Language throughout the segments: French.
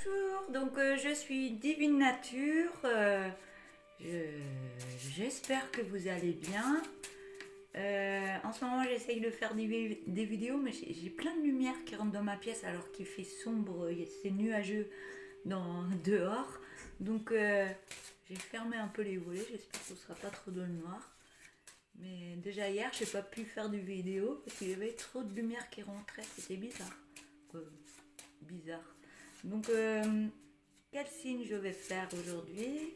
Bonjour, donc je suis Divine Nature, j'espère que vous allez bien. En ce moment j'essaye de faire des vidéos mais j'ai plein de lumière qui rentre dans ma pièce alors qu'il fait sombre, c'est nuageux dehors. Donc j'ai fermé un peu les volets, j'espère que ce ne sera pas trop dans le noir. Mais déjà hier j'ai pas pu faire de vidéo parce qu'il y avait trop de lumière qui rentrait, c'était bizarre. Bizarre. Donc, quel signe je vais faire aujourd'hui?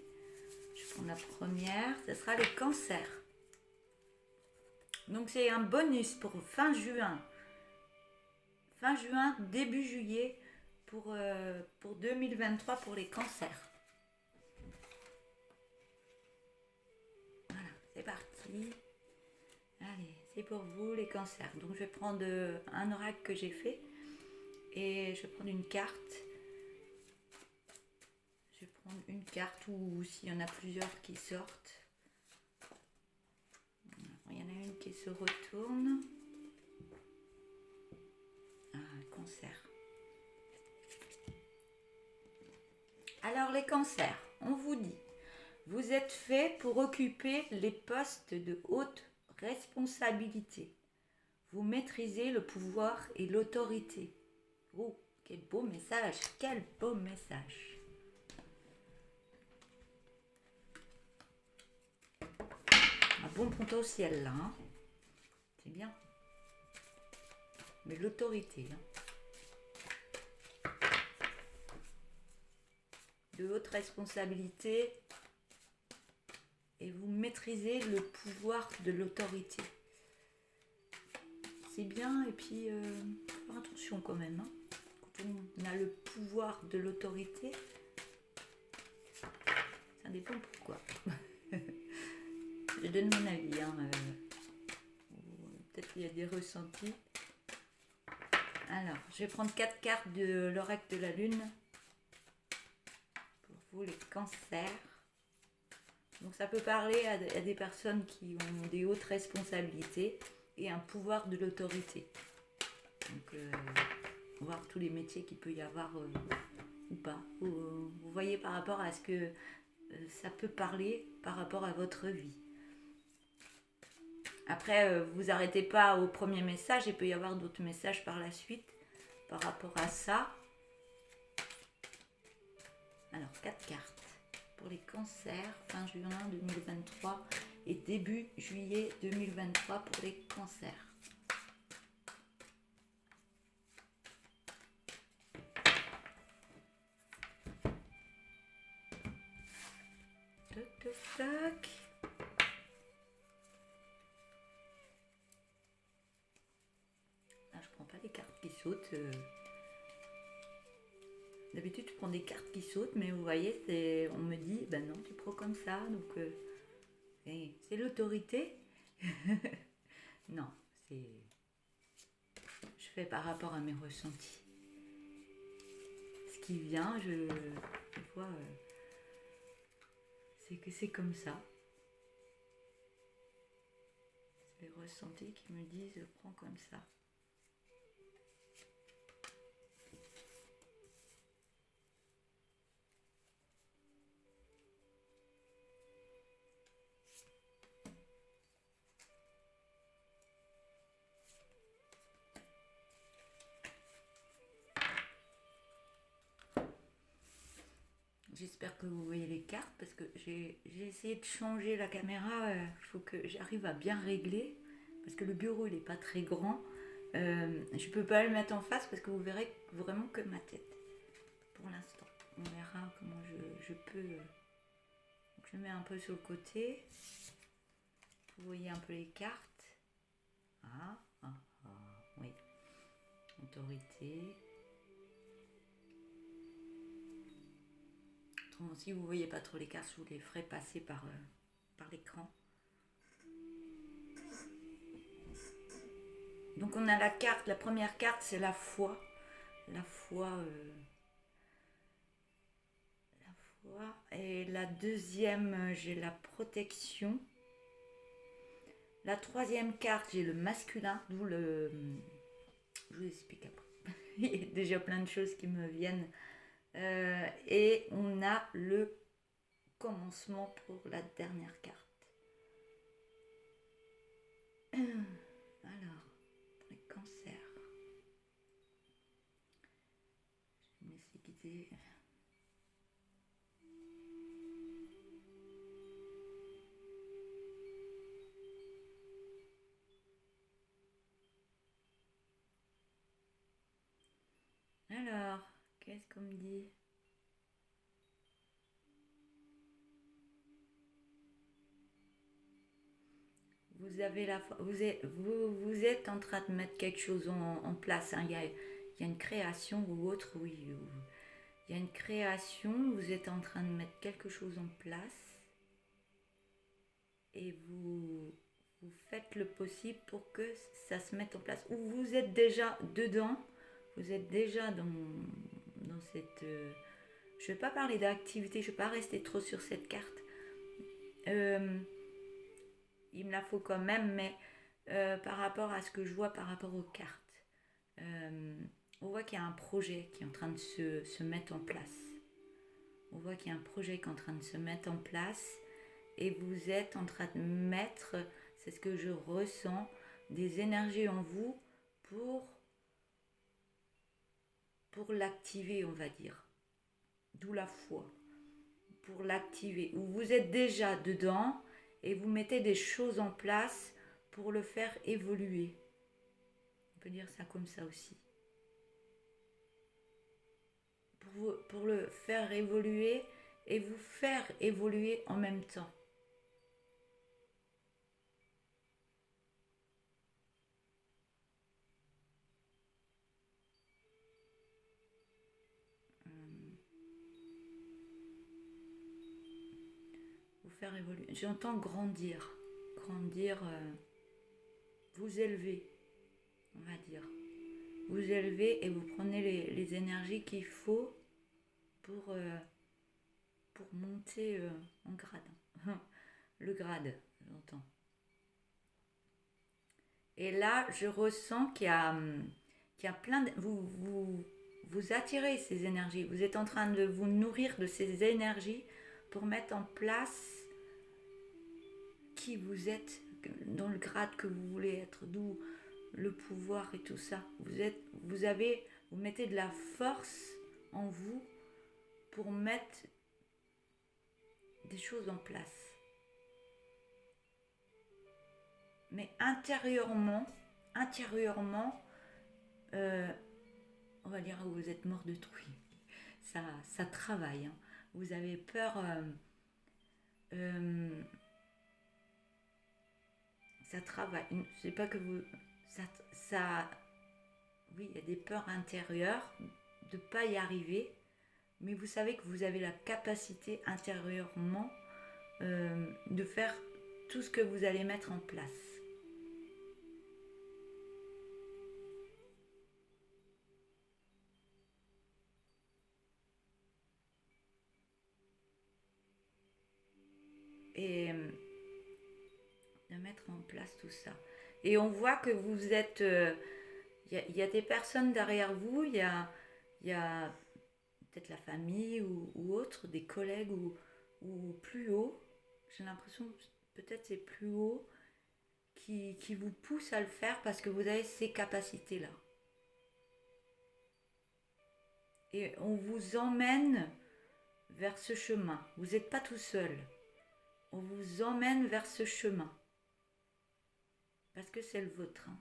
Je prends la première, ce sera les cancers. Donc, c'est un bonus pour fin juin. Fin juin, début juillet pour 2023 pour les cancers. Voilà, c'est parti. Allez, c'est pour vous les cancers. Donc, je vais prendre un oracle que j'ai fait et je vais prendre une carte. Je vais prendre une carte ou s'il y en a plusieurs qui sortent. Il y en a une qui se retourne. Ah, cancer. Alors les cancers, on vous dit, vous êtes fait pour occuper les postes de haute responsabilité. Vous maîtrisez le pouvoir et l'autorité. Oh, quel beau message, quel beau message. Un bon potentiel là, hein. C'est bien. Mais l'autorité, hein. De haute responsabilité et vous maîtrisez le pouvoir de l'autorité. C'est bien et puis faire attention quand même, hein. Quand on a le pouvoir de l'autorité, ça dépend pourquoi. Je donne mon avis, hein. Peut-être qu'il y a des ressentis. Alors, je vais prendre 4 cartes de l'oracle de la lune pour vous les cancers. Donc ça peut parler à des personnes qui ont des hautes responsabilités et un pouvoir de l'autorité. Donc voir tous les métiers qu'il peut y avoir ou pas. Vous voyez par rapport à ce que ça peut parler par rapport à votre vie. Après, vous arrêtez pas au premier message, il peut y avoir d'autres messages par la suite par rapport à ça. Alors, 4 cartes pour les cancers, fin juin 2023 et début juillet 2023 pour les cancers. Toc, toc, toc. Pas les cartes qui sautent. D'habitude, je prends des cartes qui sautent, mais vous voyez, on me dit, ben non, tu prends comme ça. Donc, c'est l'autorité. Non, je fais par rapport à mes ressentis. Ce qui vient, des fois, c'est que c'est comme ça. C'est les ressentis qui me disent, je prends comme ça. J'espère que vous voyez les cartes parce que j'ai essayé de changer la caméra. Il faut que j'arrive à bien régler parce que le bureau il n'est pas très grand. Je ne peux pas le mettre en face parce que vous verrez vraiment que ma tête pour l'instant. On verra comment je peux. Donc je le mets un peu sur le côté. Vous voyez un peu les cartes. Oui. Autorité. Si vous ne voyez pas trop les cartes, je vous les ferai passer par l'écran. Donc on a la première carte c'est la foi. La foi. Et la deuxième, j'ai la protection. La troisième carte, j'ai le masculin, d'où le... Je vous explique après. Il y a déjà plein de choses qui me viennent Et on a le commencement pour la dernière carte. Alors, pour les cancers, je vais me laisser guider. Alors, qu'est-ce qu'on me dit? Vous avez vous êtes en train de mettre quelque chose en place. Hein. Il y a une création ou autre, oui. Il y a une création, vous êtes en train de mettre quelque chose en place et vous faites le possible pour que ça se mette en place. Ou vous êtes déjà dedans, vous êtes déjà dans cette... je ne vais pas parler d'activité, je ne vais pas rester trop sur cette carte. Il me la faut quand même, mais par rapport à ce que je vois par rapport aux cartes, on voit qu'il y a un projet qui est en train de se mettre en place. On voit qu'il y a un projet qui est en train de se mettre en place et vous êtes en train de mettre, c'est ce que je ressens, des énergies en vous pour l'activer, on va dire. D'où la foi. Pour l'activer. Ou vous êtes déjà dedans et vous mettez des choses en place pour le faire évoluer. On peut dire ça comme ça aussi. Pour le faire évoluer et vous faire évoluer en même temps. Vous faire évoluer. J'entends grandir. Grandir, vous élever, on va dire. Vous élevez et vous prenez les énergies qu'il faut pour monter en grade. Le grade, j'entends. Et là, je ressens qu'il y a plein de... Vous attirez ces énergies. Vous êtes en train de vous nourrir de ces énergies pour mettre en place qui vous êtes, dans le grade que vous voulez être, d'où le pouvoir et tout ça. Vous mettez de la force en vous pour mettre des choses en place. Mais intérieurement, on va dire que vous êtes mort de trouille. Ça travaille. Hein. Vous avez peur. Ça travaille. C'est pas que vous. Oui, il y a des peurs intérieures de ne pas y arriver, mais vous savez que vous avez la capacité intérieurement de faire tout ce que vous allez mettre en place. Et de mettre en place tout ça. Et on voit que vous êtes... Il y a des personnes derrière vous, il y a peut-être la famille ou autre, des collègues ou plus haut. J'ai l'impression que peut-être c'est plus haut qui vous pousse à le faire parce que vous avez ces capacités-là. Et on vous emmène vers ce chemin. Vous n'êtes pas tout seul. On vous emmène vers ce chemin. Parce que c'est le vôtre. Hein.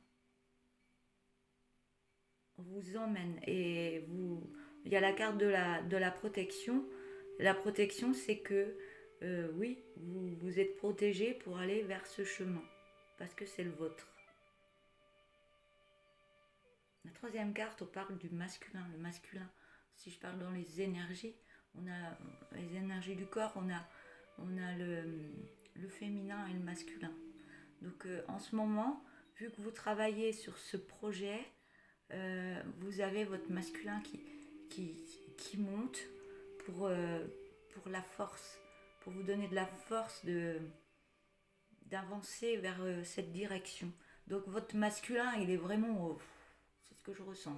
On vous emmène et il y a la carte de la protection. La protection, c'est que oui, vous êtes protégé pour aller vers ce chemin. Parce que c'est le vôtre. La troisième carte, on parle du masculin. Le masculin, si je parle dans les énergies, on a les énergies du corps, on a le féminin et le masculin. Donc en ce moment, vu que vous travaillez sur ce projet, vous avez votre masculin qui monte pour la force, pour vous donner de la force d'avancer vers cette direction. Donc votre masculin, il est vraiment... c'est ce que je ressens.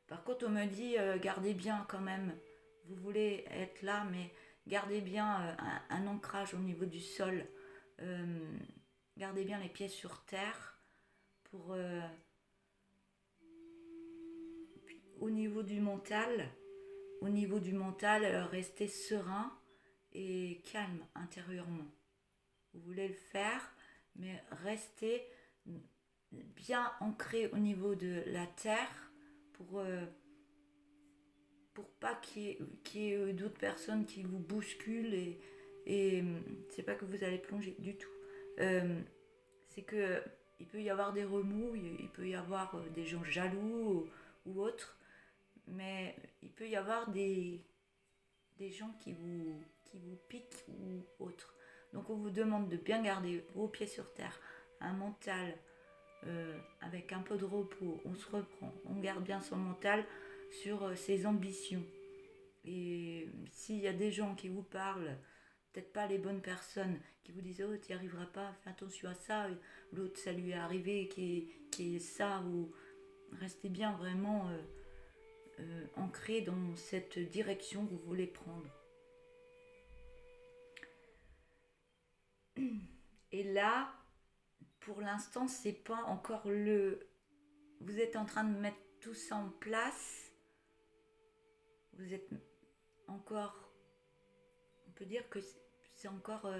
Par contre, on me dit, gardez bien quand même, vous voulez être là, mais gardez bien un ancrage au niveau du sol. Euh, Gardez bien les pieds sur terre pour au niveau du mental. Au niveau du mental, restez serein et calme intérieurement. Vous voulez le faire, mais restez bien ancré au niveau de la terre pour pas qu'il y ait d'autres personnes qui vous bousculent et c'est pas que vous allez plonger du tout. C'est que il peut y avoir des remous, il peut y avoir des gens jaloux ou autres, mais il peut y avoir des gens qui vous piquent ou autres. Donc on vous demande de bien garder vos pieds sur terre, un mental avec un peu de repos, on se reprend, on garde bien son mental sur ses ambitions. Et s'il y a des gens qui vous parlent, peut-être pas les bonnes personnes, qui vous disent oh tu n'y arriveras pas, fais attention à ça, l'autre ça lui est arrivé qui est ça, ou restez bien vraiment ancré dans cette direction que vous voulez prendre. Et là, pour l'instant, c'est pas encore le. Vous êtes en train de mettre tout ça en place. Vous êtes encore. On peut dire que c'est encore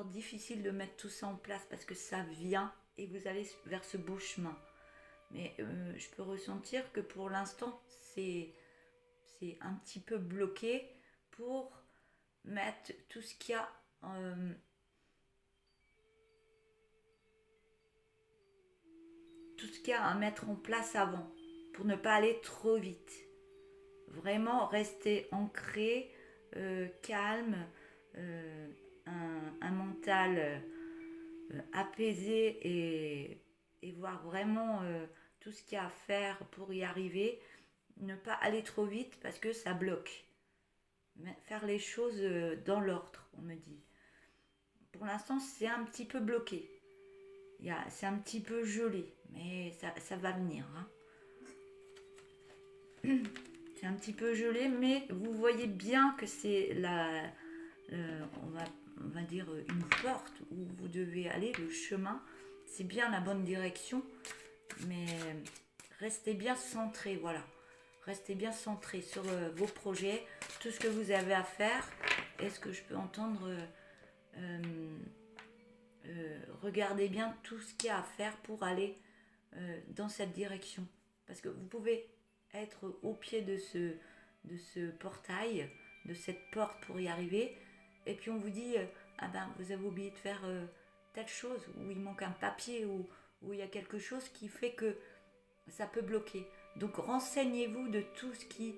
difficile de mettre tout ça en place parce que ça vient et vous allez vers ce beau chemin. Mais je peux ressentir que pour l'instant, c'est un petit peu bloqué pour mettre tout ce qu'il y a. Tout ce qu'il y a à mettre en place avant pour ne pas aller trop vite. Vraiment rester ancré, calme, un mental apaisé et voir vraiment tout ce qu'il y a à faire pour y arriver. Ne pas aller trop vite parce que ça bloque. Mais faire les choses dans l'ordre, on me dit. Pour l'instant, c'est un petit peu bloqué. C'est un petit peu gelé, mais ça va venir. Hein. C'est un petit peu gelé, mais vous voyez bien que c'est on va dire une porte où vous devez aller, le chemin. C'est bien la bonne direction, mais restez bien centré, voilà. Restez bien centré sur vos projets, tout ce que vous avez à faire. Est-ce que je peux entendre regardez bien tout ce qu'il y a à faire pour aller dans cette direction. Parce que vous pouvez être au pied de ce portail, de cette porte pour y arriver. Et puis on vous dit, ah ben vous avez oublié de faire telle chose, ou il manque un papier, ou il y a quelque chose qui fait que ça peut bloquer. Donc renseignez-vous de tout ce qu'il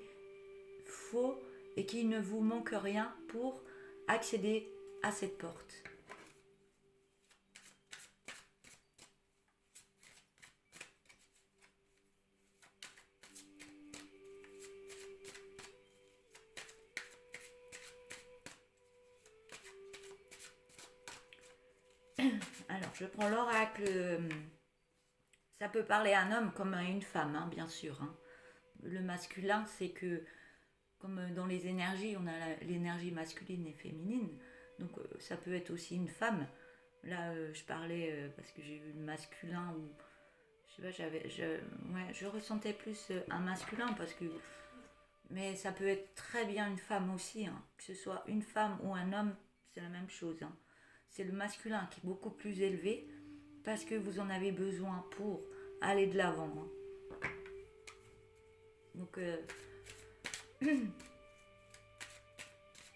faut et qu'il ne vous manque rien pour accéder à cette porte. Alors, je prends l'oracle. Ça peut parler à un homme comme à une femme, hein, bien sûr. Hein. Le masculin, c'est que, comme dans les énergies, on a l'énergie masculine et féminine. Donc, ça peut être aussi une femme. Là, je parlais parce que j'ai vu le masculin ou. Je sais pas, je ressentais plus un masculin parce que. Mais ça peut être très bien une femme aussi. Hein. Que ce soit une femme ou un homme, c'est la même chose. Hein. C'est le masculin qui est beaucoup plus élevé parce que vous en avez besoin pour aller de l'avant. Hein. Donc,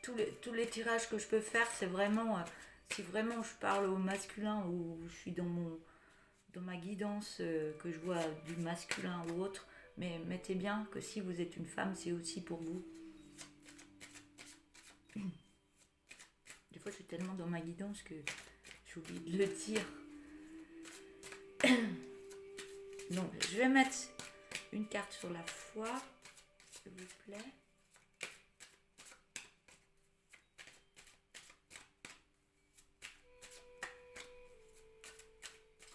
tous les tirages que je peux faire, c'est vraiment, si vraiment je parle au masculin ou je suis dans ma guidance, que je vois du masculin ou autre, mais mettez bien que si vous êtes une femme, c'est aussi pour vous. Des fois, je suis tellement dans ma guidance que j'oublie de le dire. Donc, je vais mettre une carte sur la foi, s'il vous plaît.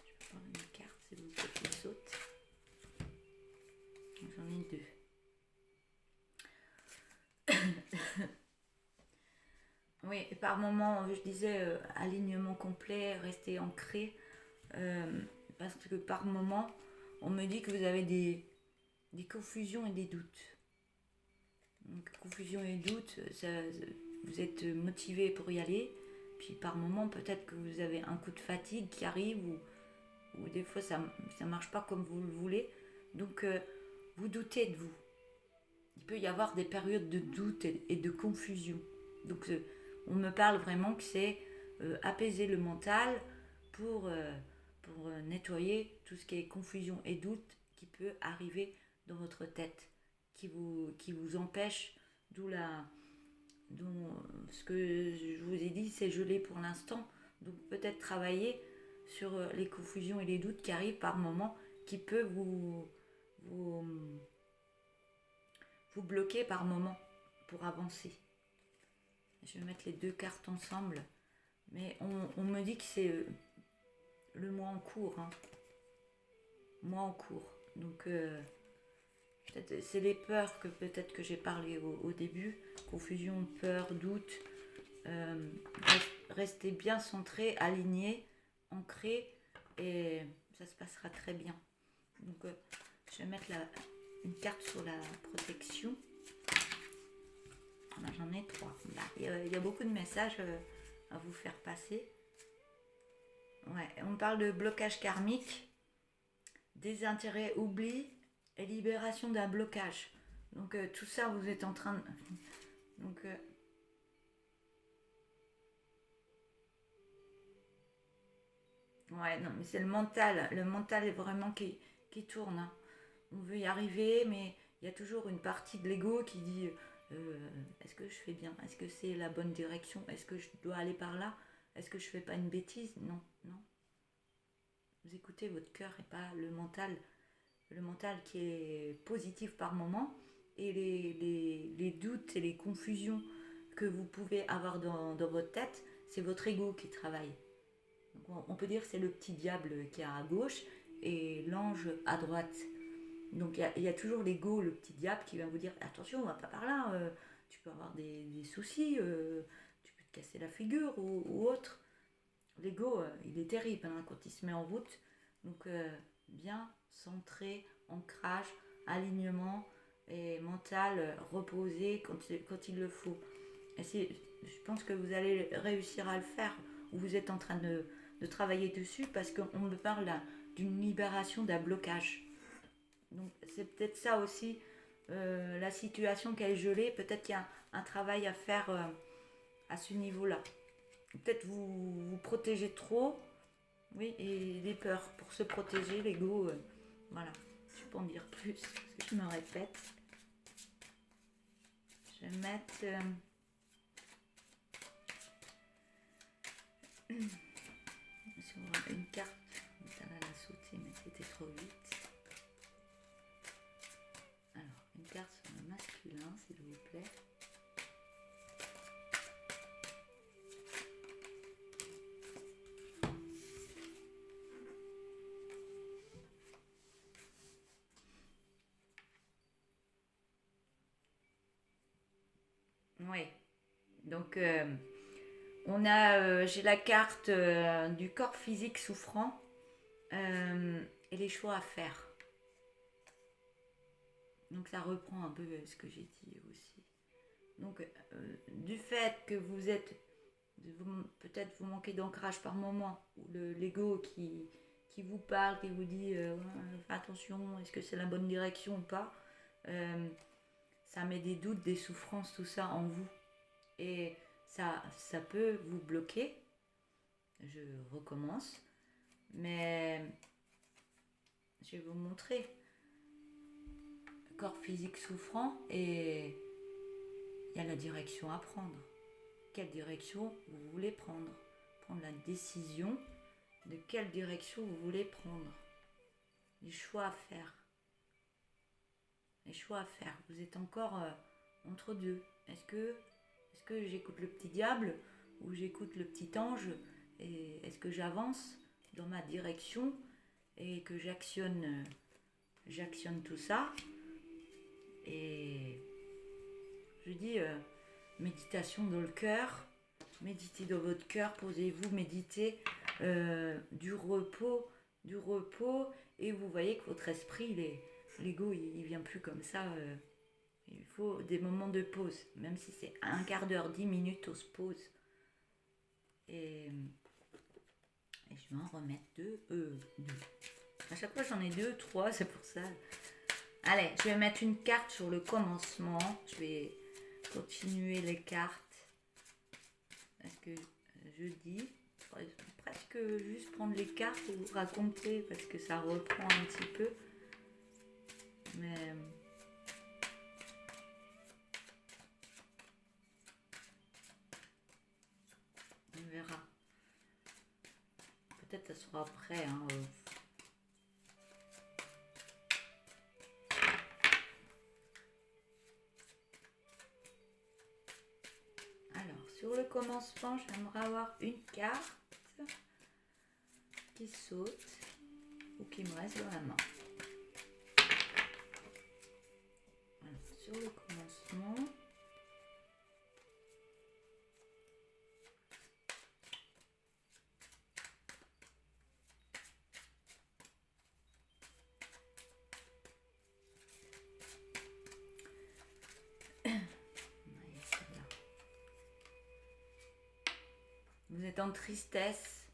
Je vais prendre une carte, s'il vous plaît, qui saute. J'en Oui, et par moment, je disais alignement complet, rester ancré, parce que par moment, on me dit que vous avez des confusions et des doutes. Donc, confusion et doute, vous êtes motivé pour y aller, puis par moment, peut-être que vous avez un coup de fatigue qui arrive, ou des fois, ça ne marche pas comme vous le voulez. Donc, vous doutez de vous. Il peut y avoir des périodes de doute et de confusion. Donc, on me parle vraiment que c'est apaiser le mental pour nettoyer tout ce qui est confusion et doute qui peut arriver dans votre tête, qui vous empêche, d'où la, d'où, ce que je vous ai dit, c'est gelé pour l'instant. Donc peut-être travailler sur les confusions et les doutes qui arrivent par moment, qui peuvent vous, vous bloquer par moment pour avancer. Je vais mettre les deux cartes ensemble. Mais on me dit que c'est le mois en cours. Hein. Mois en cours. Donc, c'est les peurs que peut-être que j'ai parlé au début. Confusion, peur, doute. Euh, Restez bien centré, aligné, ancré. Et ça se passera très bien. Donc, je vais mettre une carte sur la protection. Là, j'en ai 3. Il y a beaucoup de messages à vous faire passer. Ouais, on parle de blocage karmique, désintérêt, oubli et libération d'un blocage. Donc tout ça, vous êtes en train de... Donc, ouais, non, mais c'est le mental. Le mental est vraiment qui tourne. Hein. On veut y arriver, mais il y a toujours une partie de l'ego qui dit est-ce que je fais bien? Est-ce que c'est la bonne direction? Est-ce que je dois aller par là? Est-ce que je fais pas une bêtise? Non, non. Vous écoutez votre cœur et pas le mental. Le mental qui est positif par moment et les doutes et les confusions que vous pouvez avoir dans votre tête, c'est votre ego qui travaille. Donc on peut dire que c'est le petit diable qui est à gauche et l'ange à droite. Donc il y a toujours l'ego, le petit diable qui vient vous dire attention, on va pas par là, tu peux avoir des soucis, tu peux te casser la figure ou autre. L'ego, il est terrible hein, quand il se met en route. Donc bien centré, ancrage, alignement et mental reposé quand il le faut. Et je pense que vous allez réussir à le faire ou vous êtes en train de travailler dessus parce qu'on me parle d'une libération d'un blocage. Donc c'est peut-être ça aussi la situation qu'elle est gelée. Peut-être qu'il y a un travail à faire à ce niveau-là. Peut-être vous protégez trop. Oui, et les peurs pour se protéger, l'ego. Voilà, je peux en dire plus parce que je me répète. Je vais mettre sur une carte. Ça va la sauter, mais c'était trop vite. Alors, une carte sur le masculin, s'il vous plaît. Oui, donc j'ai la carte du corps physique souffrant et les choix à faire. Donc ça reprend un peu ce que j'ai dit aussi. Donc du fait que vous êtes, peut-être vous manquez d'ancrage par moment, ou l'ego qui vous parle, qui vous dit fais attention, est-ce que c'est la bonne direction ou pas, ça met des doutes, des souffrances, tout ça en vous. Et ça peut vous bloquer. Je recommence. Mais je vais vous montrer. Corps physique souffrant et il y a la direction à prendre. Quelle direction vous voulez prendre? Prendre la décision de quelle direction vous voulez prendre. Les choix à faire. Les choix à faire. Vous êtes encore entre deux. Est-ce que j'écoute le petit diable ou j'écoute le petit ange? Et est-ce que j'avance dans ma direction et que j'actionne tout ça? Et je dis méditation dans le cœur, Méditez dans votre cœur, posez-vous, méditez du repos, et vous voyez que votre esprit, l'ego, il vient plus comme ça. Il faut des moments de pause, même si c'est un quart d'heure, 10 minutes, on se pose. Et je vais en remettre deux. À chaque fois, j'en ai 2, 3, c'est pour ça. Allez, je vais mettre une carte sur le commencement. Je vais continuer les cartes. Parce que je dis, presque juste prendre les cartes et vous raconter, parce que ça reprend un petit peu. Mais on verra. Peut-être ça sera après. Hein. Alors, sur le commencement, j'aimerais avoir une carte qui saute ou qui me reste dans la main. Voilà, sur le commencement. Vous êtes en tristesse.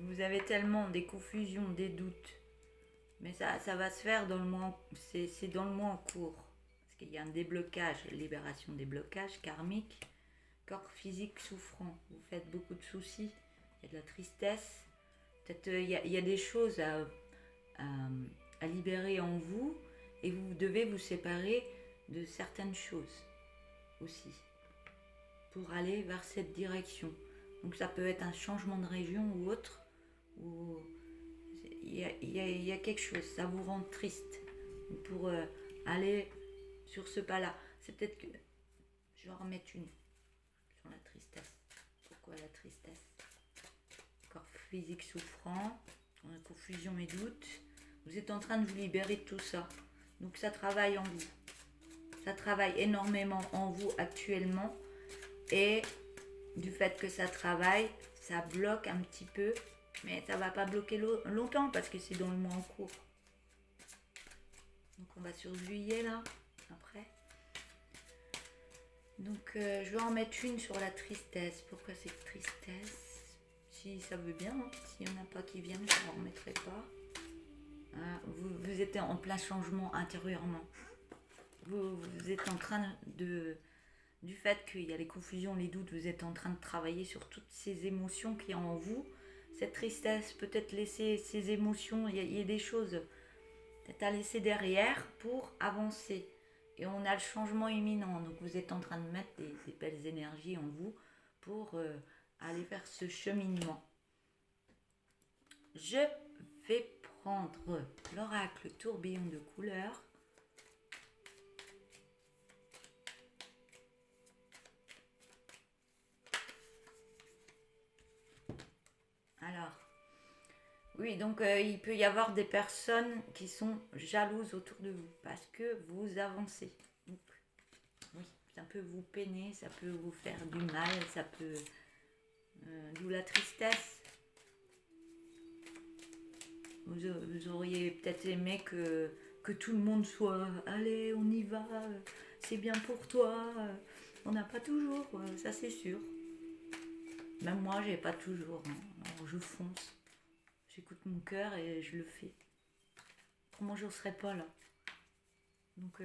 Vous avez tellement des confusions, des doutes. Mais ça va se faire dans le mois, c'est dans le mois en cours. Parce qu'il y a un déblocage, libération des blocages karmiques. Corps physique souffrant. Vous faites beaucoup de soucis. Il y a de la tristesse. Peut-être il y a des choses à libérer en vous. Et vous devez vous séparer de certaines choses aussi. Pour aller vers cette direction. Donc ça peut être un changement de région ou autre. Ou il y a quelque chose, ça vous rend triste. Pour aller sur ce pas-là. C'est peut-être que je vais en remettre une sur la tristesse. Pourquoi la tristesse? Corps physique souffrant, confusion et doute. Vous êtes en train de vous libérer de tout ça. Donc ça travaille en vous. Ça travaille énormément en vous actuellement. Et du fait que ça travaille, ça bloque un petit peu. Mais ça ne va pas bloquer longtemps parce que c'est dans le mois en cours. Donc on va sur juillet là, après. Donc je vais en mettre une sur la tristesse. Pourquoi cette tristesse? Si ça veut bien, hein. S'il n'y en a pas qui viennent, je n'en remettrai pas. Vous êtes en plein changement intérieurement. Vous êtes en train du fait qu'il y a les confusions, les doutes, vous êtes en train de travailler sur toutes ces émotions qu'il y a en vous. Cette tristesse, peut-être laisser ces émotions, il y a des choses peut-être à laisser derrière pour avancer. Et on a le changement imminent. Donc vous êtes en train de mettre des belles énergies en vous pour aller vers ce cheminement. Je vais prendre l'oracle tourbillon de couleurs. Alors, oui, donc il peut y avoir des personnes qui sont jalouses autour de vous parce que vous avancez. Donc, oui, ça peut vous peiner, ça peut vous faire du mal, ça peut... d'où la tristesse. Vous auriez peut-être aimé que tout le monde soit « Allez, on y va, c'est bien pour toi ». On n'a pas toujours, ça c'est sûr. Même moi, j'ai pas toujours. Hein. Alors, je fonce. J'écoute mon cœur et je le fais. Comment je ne serais pas là? Donc,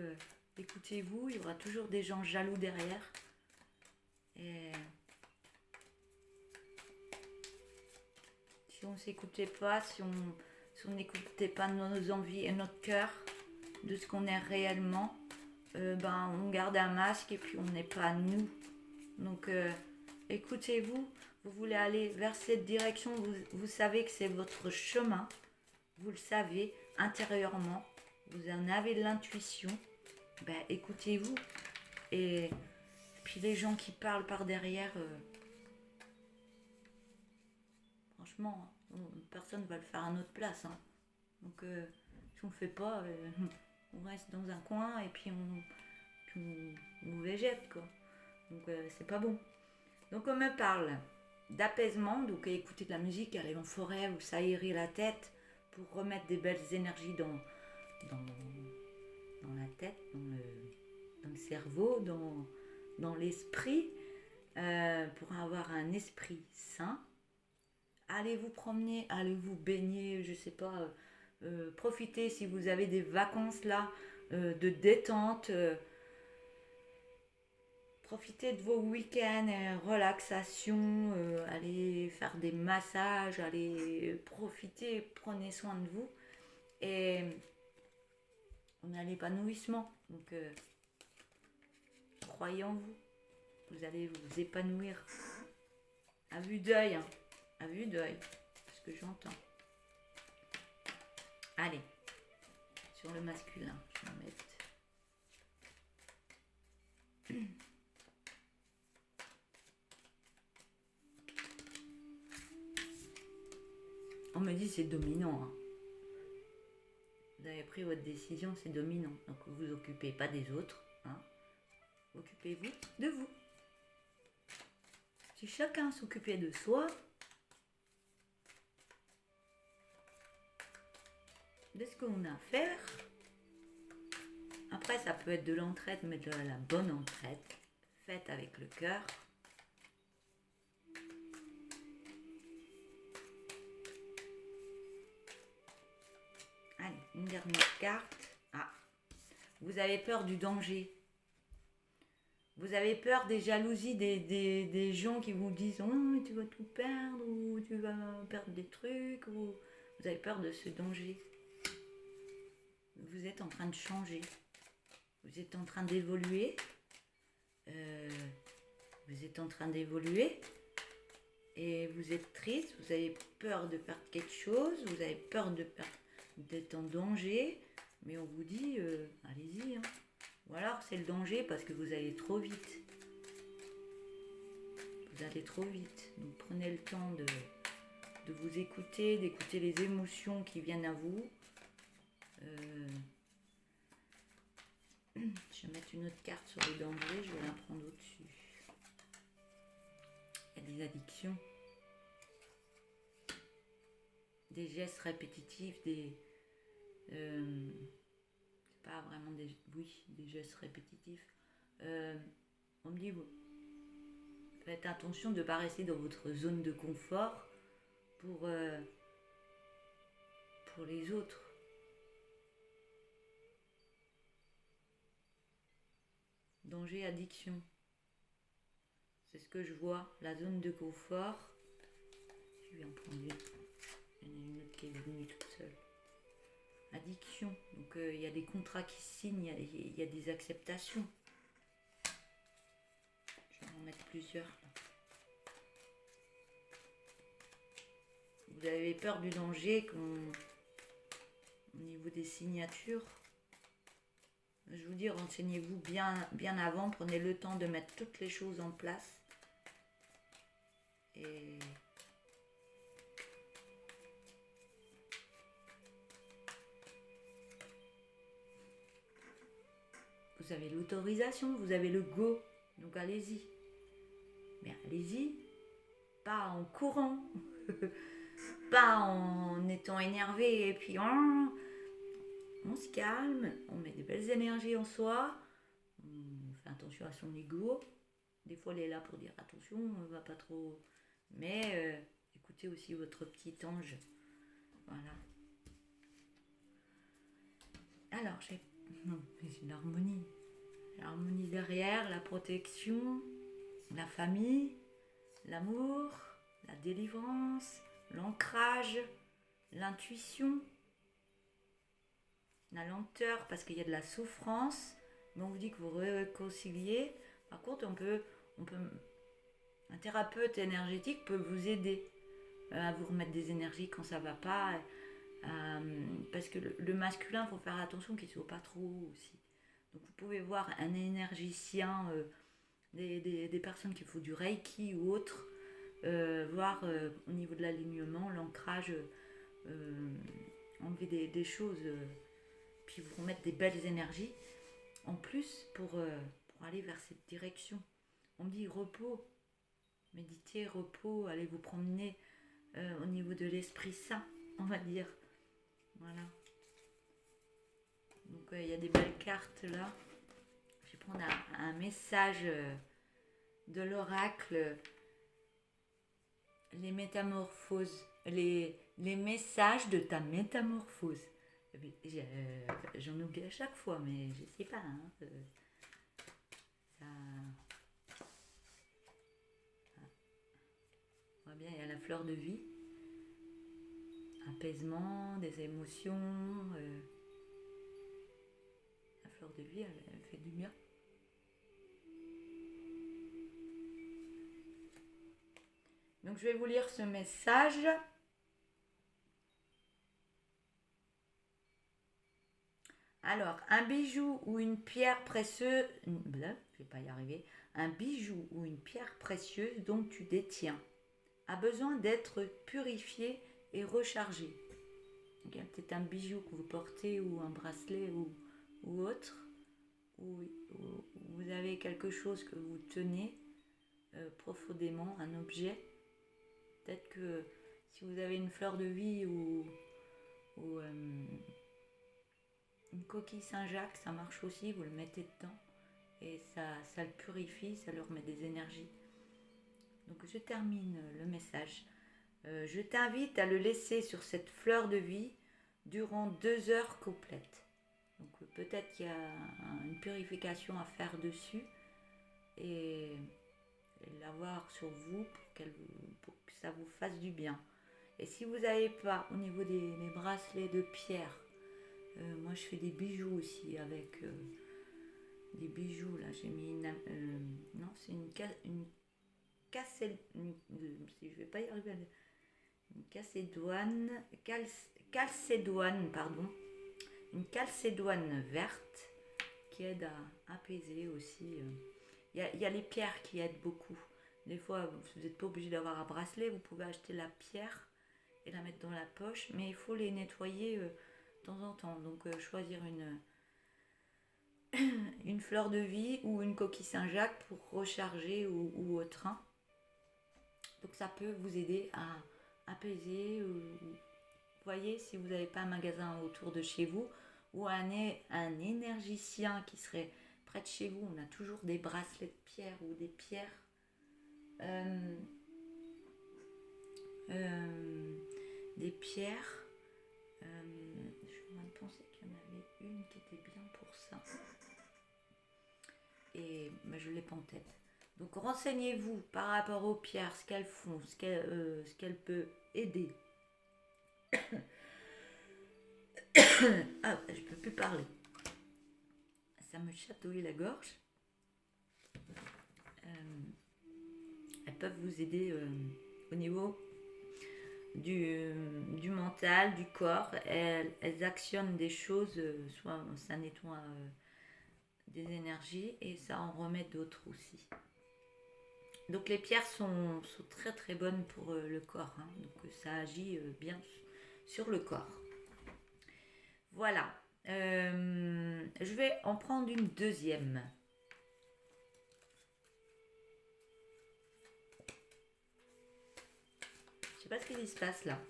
écoutez-vous, il y aura toujours des gens jaloux derrière. Et si on ne s'écoutait pas, si on n'écoutait pas nos envies et notre cœur, de ce qu'on est réellement, on garde un masque et puis on n'est pas nous. Donc, écoutez-vous. Vous voulez aller vers cette direction, vous savez que c'est votre chemin, vous le savez intérieurement, vous en avez l'intuition, écoutez-vous. Et puis les gens qui parlent par derrière, franchement, personne ne va le faire à notre place. Hein. Donc si on ne le fait pas, on reste dans un coin et puis on végète, quoi. Donc c'est pas bon. Donc on me parle d'apaisement, donc écouter de la musique, aller en forêt ou s'aérer la tête pour remettre des belles énergies dans la tête, dans le cerveau, dans l'esprit, pour avoir un esprit sain. Allez vous promener, allez vous baigner, je sais pas, profitez si vous avez des vacances là, de détente. Profitez de vos week-ends, relaxation, allez faire des massages, allez profiter, prenez soin de vous. Et on a l'épanouissement. Donc, croyez en vous. Vous allez vous épanouir à vue d'œil. Hein. À vue d'œil. C'est ce que j'entends. Allez. Sur le masculin, je vais en mettre. On me dit c'est dominant. Hein. Vous avez pris votre décision, c'est dominant. Donc vous vous occupez pas des autres. Hein. Occupez-vous de vous. Si chacun s'occupait de soi, de ce qu'on a à faire, après ça peut être de l'entraide, mais de la bonne entraide, faite avec le cœur. Allez, une dernière carte. Ah, vous avez peur du danger. Vous avez peur des jalousies des gens qui vous disent oh, tu vas tout perdre ou tu vas perdre des trucs. Ou... Vous avez peur de ce danger. Vous êtes en train de changer. Vous êtes en train d'évoluer. Vous êtes en train d'évoluer. Et vous êtes triste. Vous avez peur de perdre quelque chose. Vous avez peur d'être en danger. Mais on vous dit allez-y. Hein. Ou alors c'est le danger parce que vous allez trop vite. Vous allez trop vite. Donc prenez le temps de vous écouter, d'écouter les émotions qui viennent à vous. Je vais mettre une autre carte sur le danger, je vais la prendre au-dessus. Il y a des addictions. Des gestes répétitifs, pas vraiment des gestes répétitifs. On me dit, faites attention de ne pas rester dans votre zone de confort pour les autres. Danger, addiction. C'est ce que je vois, la zone de confort. Je vais en prendre une. Il y en a une autre qui est venue toute seule. Addiction, donc il y a des contrats qui se signent, il y a des acceptations. Je vais en mettre plusieurs. Là. Vous avez peur du danger au niveau des signatures. Je vous dis, renseignez-vous bien avant, prenez le temps de mettre toutes les choses en place. Et vous avez l'autorisation, vous avez le go, donc allez-y. Mais allez-y, pas en courant, pas en étant énervé et puis on se calme, on met des belles énergies en soi, on fait attention à son ego. Des fois, elle est là pour dire attention, on ne va pas trop. Mais écoutez aussi votre petit ange. Voilà. Alors, j'ai l'harmonie. L'harmonie derrière, la protection, la famille, l'amour, la délivrance, l'ancrage, l'intuition, la lenteur parce qu'il y a de la souffrance. Mais on vous dit que vous réconciliez. Par contre, un thérapeute énergétique peut vous aider à vous remettre des énergies quand ça ne va pas. Parce que le masculin, il faut faire attention qu'il ne soit pas trop aussi. Donc vous pouvez voir un énergicien, des personnes qui font du reiki ou autre, voir au niveau de l'alignement, l'ancrage, enlever des choses. Puis puis vous remettre des belles énergies. En plus, pour aller vers cette direction. On me dit repos, méditez, repos, allez vous promener au niveau de l'esprit sain, on va dire. Voilà. Donc il y a des belles cartes là. Je vais prendre un message de l'oracle. Les métamorphoses, les messages de ta métamorphose. J'en oublie à chaque fois, mais je sais pas. Hein, ça... On voit bien, il y a la fleur de vie. Apaisement, des émotions. La fleur de vie, elle fait du bien. Donc je vais vous lire ce message. Alors, un bijou ou une pierre précieuse, je vais pas y arriver, un bijou ou une pierre précieuse dont tu détiens a besoin d'être purifié et rechargé. Donc, il y a peut-être un bijou que vous portez ou un bracelet ou autre, ou vous avez quelque chose que vous tenez profondément, un objet. Peut-être que si vous avez une fleur de vie ou une coquille Saint-Jacques, ça marche aussi, vous le mettez dedans et ça le purifie, ça lui remet des énergies. Donc je termine le message. Je t'invite à le laisser sur cette fleur de vie durant 2 heures complètes. Donc peut-être qu'il y a une purification à faire dessus et l'avoir sur vous pour que ça vous fasse du bien. Et si vous n'avez pas au niveau des bracelets de pierre, moi je fais des bijoux aussi avec des bijoux là. J'ai mis non, c'est une je vais pas y arriver. Une calcédoine, pardon. Une calcédoine verte qui aide à apaiser aussi. Il y a les pierres qui aident beaucoup. Des fois, vous n'êtes pas obligé d'avoir un bracelet, vous pouvez acheter la pierre et la mettre dans la poche, mais il faut les nettoyer de temps en temps. Donc choisir une fleur de vie ou une coquille Saint-Jacques pour recharger ou autre. Hein. Donc ça peut vous aider à apaiser. Vous voyez, si vous n'avez pas un magasin autour de chez vous ou un énergicien qui serait près de chez vous, on a toujours des bracelets de pierre ou des pierres. Des pierres. Je suis en train de penser qu'il y en avait une qui était bien pour ça. Et je ne l'ai pas en tête. Donc renseignez-vous par rapport aux pierres, ce qu'elles font, ce qu'elles peuvent aider. Ah, je peux plus parler. Ça me chatouille la gorge. Elles peuvent vous aider au niveau du mental, du corps. Elles actionnent des choses, soit ça nettoie des énergies et ça en remet d'autres aussi. Donc les pierres sont très très bonnes pour le corps. Hein. Donc ça agit bien sur le corps. Voilà. Je vais en prendre une deuxième. Je sais pas ce qui se passe là.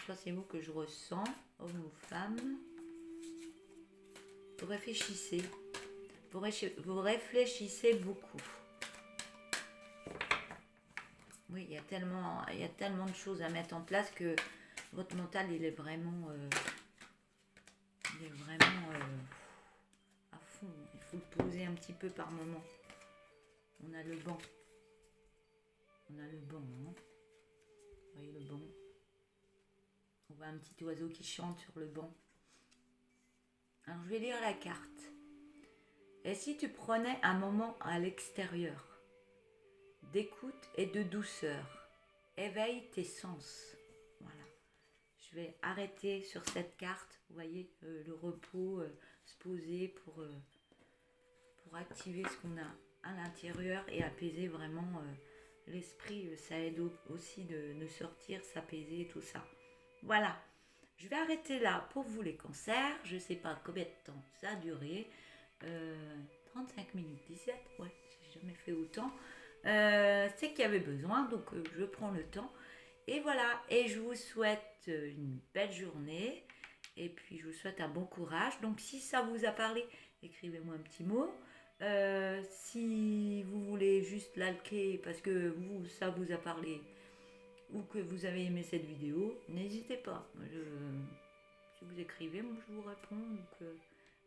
Soit c'est vous que je ressens, homme ou femme. Vous réfléchissez. Vous réfléchissez beaucoup. Oui, il y a tellement de choses à mettre en place que votre mental, il est vraiment à fond. Il faut le poser un petit peu par moment. On a le banc. Hein. Vous voyez le banc. On voit un petit oiseau qui chante sur le banc. Alors, je vais lire la carte. Et si tu prenais un moment à l'extérieur, d'écoute et de douceur, éveille tes sens. Voilà. Je vais arrêter sur cette carte, vous voyez, le repos, se poser pour activer ce qu'on a à l'intérieur et apaiser vraiment l'esprit. Ça aide aussi de sortir, s'apaiser, tout ça. Voilà. Je vais arrêter là pour vous les concerts. Je ne sais pas combien de temps ça a duré. 35 minutes 17, ouais, j'ai jamais fait autant. C'est qu'il y avait besoin, donc je prends le temps. Et voilà, et je vous souhaite une belle journée. Et puis je vous souhaite un bon courage. Donc si ça vous a parlé, écrivez-moi un petit mot. Si vous voulez juste liker parce que ça vous a parlé ou que vous avez aimé cette vidéo, n'hésitez pas. Si vous écrivez, moi je vous réponds.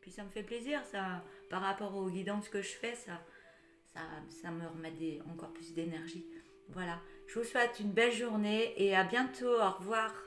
Puis ça me fait plaisir, ça, par rapport aux guidances que je fais, ça me remet encore plus d'énergie. Voilà, je vous souhaite une belle journée et à bientôt. Au revoir.